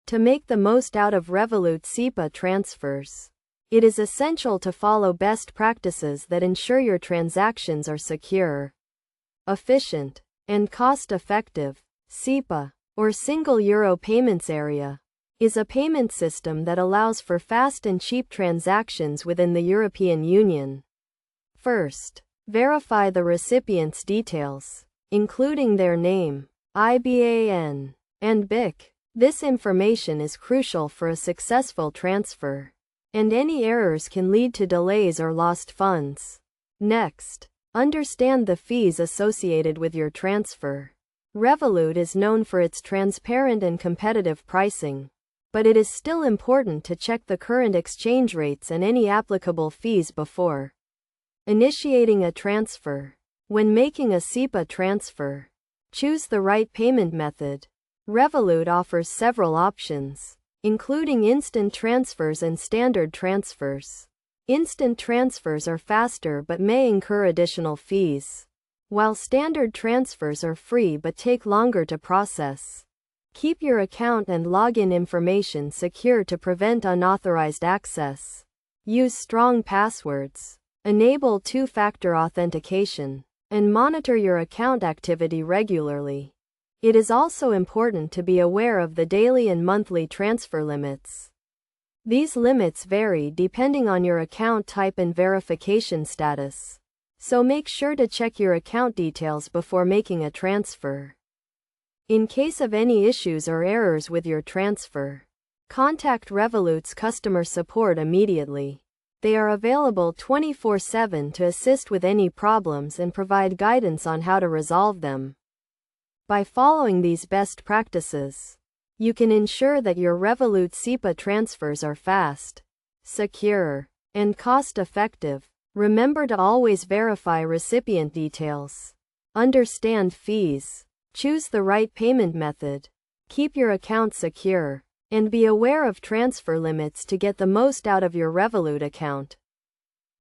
To make the most out of Revolut SEPA transfers, it is essential to follow best practices that ensure your transactions are secure, efficient, and cost-effective. SEPA, or Single Euro Payments Area, is a payment system that allows for fast and cheap transactions within the European Union. First, verify the recipient's details, including their name, IBAN, and BIC. This information is crucial for a successful transfer, and any errors can lead to delays or lost funds. Next, understand the fees associated with your transfer. Revolut is known for its transparent and competitive pricing, but it is still important to check the current exchange rates and any applicable fees before initiating a transfer. When making a SEPA transfer, choose the right payment method. Revolut offers several options, including instant transfers and standard transfers. Instant transfers are faster but may incur additional fees, while standard transfers are free but take longer to process. Keep your account and login information secure to prevent unauthorized access. Use strong passwords, enable two-factor authentication, and monitor your account activity regularly. It is also important to be aware of the daily and monthly transfer limits. These limits vary depending on your account type and verification status, so make sure to check your account details before making a transfer. In case of any issues or errors with your transfer, contact Revolut's customer support immediately. They are available 24/7 to assist with any problems and provide guidance on how to resolve them. By following these best practices, you can ensure that your Revolut SEPA transfers are fast, secure, and cost-effective. Remember to always verify recipient details, understand fees, choose the right payment method, keep your account secure, and be aware of transfer limits to get the most out of your Revolut account.